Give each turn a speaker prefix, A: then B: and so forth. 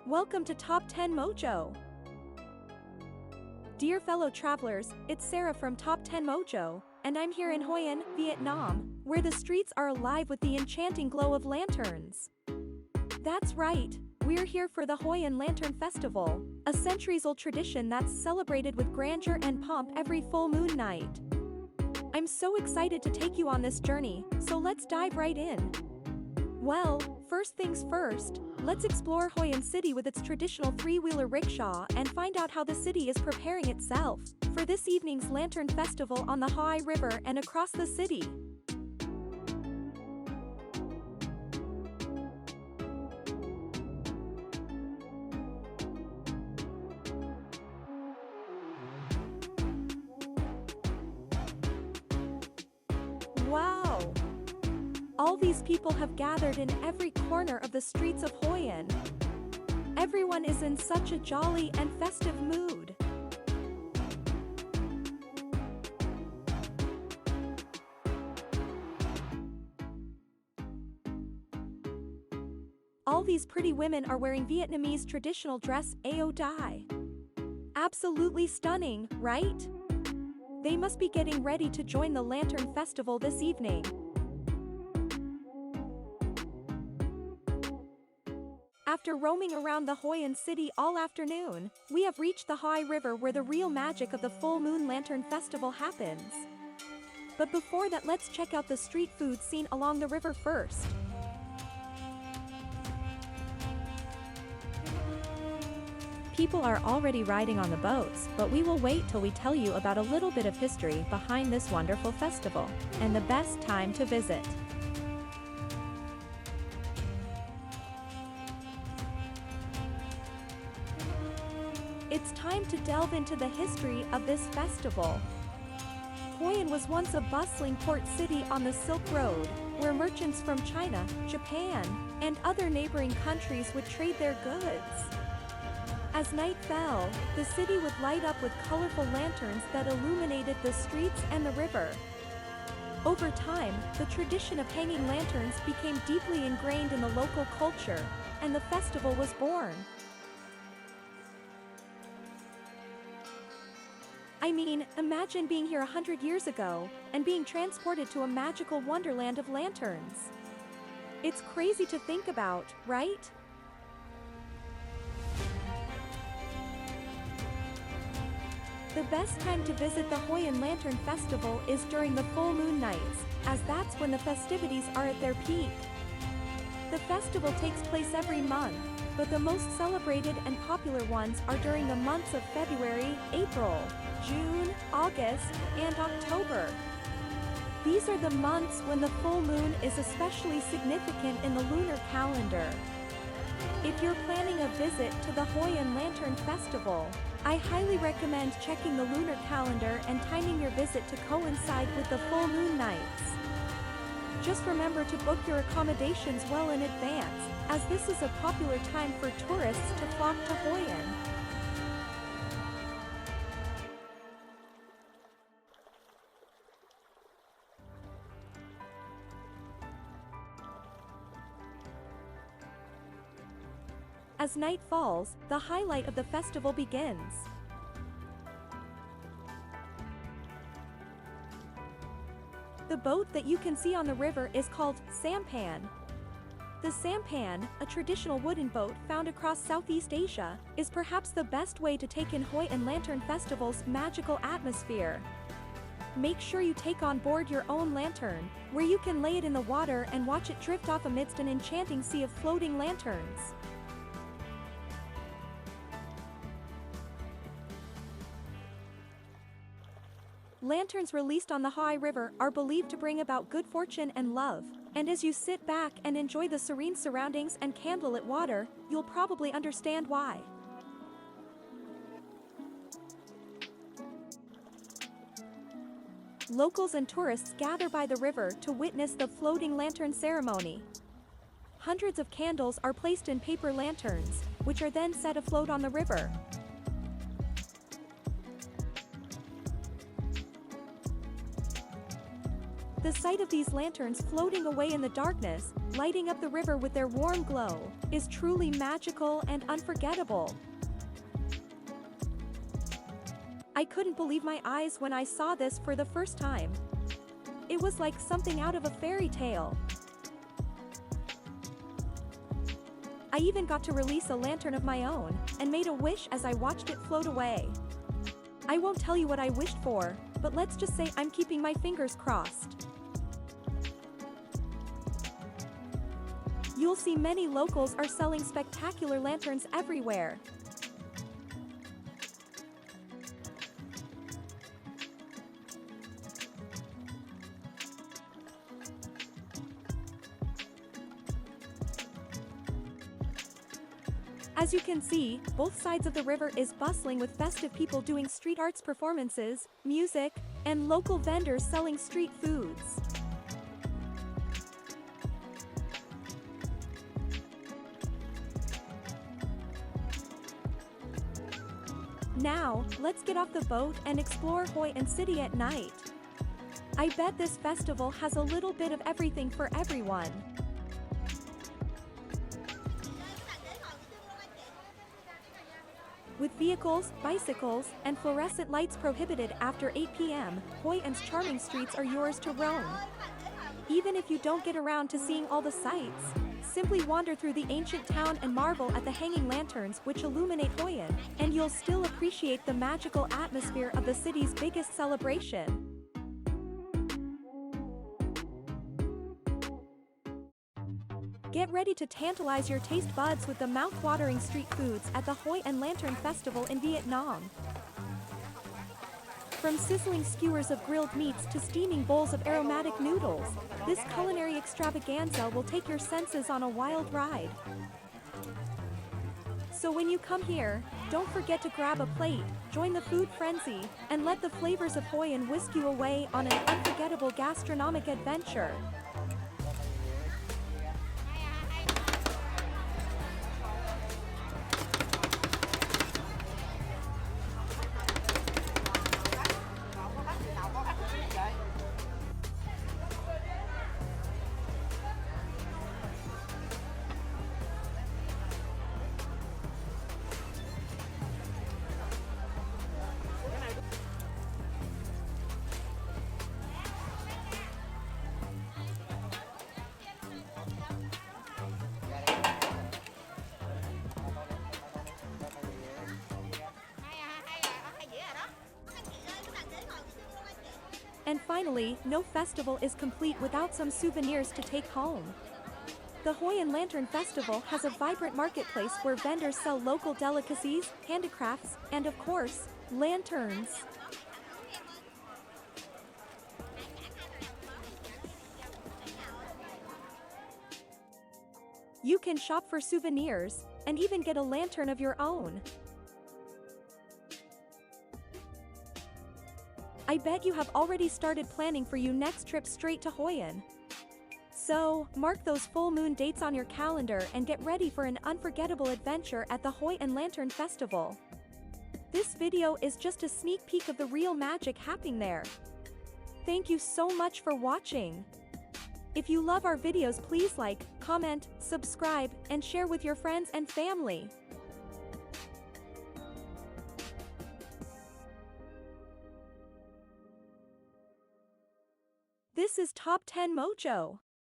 A: Welcome to Top 10 Mojo. Dear fellow travelers, it's Sarah from Top 10 Mojo, and I'm here in Hoi An, Vietnam, where the streets are alive with the enchanting glow of lanterns. That's right, we're here for the Hoi An Lantern Festival, a centuries-old tradition that's celebrated with grandeur and pomp every full moon night. I'm so excited to take you on this journey, so let's dive right in. Well, first things first, let's explore Hoi An City with its traditional three-wheeler rickshaw and find out how the city is preparing itself for this evening's Lantern Festival on the Hoi River and across the city. Wow! All these people have gathered in every corner of the streets of Hoi An. Everyone is in such a jolly and festive mood. All these pretty women are wearing Vietnamese traditional dress ao dai. Absolutely stunning, right? They must be getting ready to join the Lantern Festival this evening. After roaming around the Hoi An City all afternoon, we have reached the Hoi River where the real magic of the Full Moon Lantern Festival happens. But before that, let's check out the street food scene along the river first. People are already riding on the boats, but we will wait till we tell you about a little bit of history behind this wonderful festival, and the best time to visit. It's time to delve into the history of this festival. Hoi An was once a bustling port city on the Silk Road, where merchants from China, Japan, and other neighboring countries would trade their goods. As night fell, the city would light up with colorful lanterns that illuminated the streets and the river. Over time, the tradition of hanging lanterns became deeply ingrained in the local culture, and the festival was born. I mean, imagine being here 100 years ago, and being transported to a magical wonderland of lanterns. It's crazy to think about, right? The best time to visit the Hoi An Lantern Festival is during the full moon nights, as that's when the festivities are at their peak. The festival takes place every month, but the most celebrated and popular ones are during the months of February, April, June, August, and October. These are the months when the full moon is especially significant in the lunar calendar. If you're planning a visit to the Hoi An Lantern Festival, I highly recommend checking the lunar calendar and timing your visit to coincide with the full moon nights. Just remember to book your accommodations well in advance, as this is a popular time for tourists to flock to Hoi An. As night falls, the highlight of the festival begins. The boat that you can see on the river is called sampan. The sampan, a traditional wooden boat found across Southeast Asia, is perhaps the best way to take in Hoi An Lantern Festival's magical atmosphere. Make sure you take on board your own lantern, where you can lay it in the water and watch it drift off amidst an enchanting sea of floating lanterns. Lanterns released on the Hoi River are believed to bring about good fortune and love, and as you sit back and enjoy the serene surroundings and candlelit water, you'll probably understand why. Locals and tourists gather by the river to witness the floating lantern ceremony. Hundreds of candles are placed in paper lanterns, which are then set afloat on the river. The sight of these lanterns floating away in the darkness, lighting up the river with their warm glow, is truly magical and unforgettable. I couldn't believe my eyes when I saw this for the first time. It was like something out of a fairy tale. I even got to release a lantern of my own, and made a wish as I watched it float away. I won't tell you what I wished for, but let's just say I'm keeping my fingers crossed. You'll see many locals are selling spectacular lanterns everywhere. As you can see, both sides of the river is bustling with festive people doing street arts performances, music, and local vendors selling street foods. Now, let's get off the boat and explore Hoi An City at night. I bet this festival has a little bit of everything for everyone. With vehicles, bicycles, and fluorescent lights prohibited after 8 p.m., Hoi An's charming streets are yours to roam. Even if you don't get around to seeing all the sights, simply wander through the ancient town and marvel at the hanging lanterns which illuminate Hoi An, and you'll still appreciate the magical atmosphere of the city's biggest celebration. Get ready to tantalize your taste buds with the mouth-watering street foods at the Hoi An Lantern Festival in Vietnam. From sizzling skewers of grilled meats to steaming bowls of aromatic noodles, this culinary extravaganza will take your senses on a wild ride. So when you come here, don't forget to grab a plate, join the food frenzy, and let the flavors of Hoi An whisk you away on an unforgettable gastronomic adventure. And finally, no festival is complete without some souvenirs to take home. The Hoi An Lantern Festival has a vibrant marketplace where vendors sell local delicacies, handicrafts, and of course, lanterns. You can shop for souvenirs, and even get a lantern of your own. I bet you have already started planning for your next trip straight to Hoi An. So, mark those full moon dates on your calendar and get ready for an unforgettable adventure at the Hoi An Lantern Festival. This video is just a sneak peek of the real magic happening there. Thank you so much for watching. If you love our videos, please like, comment, subscribe, and share with your friends and family. This is Top 10 Mojo.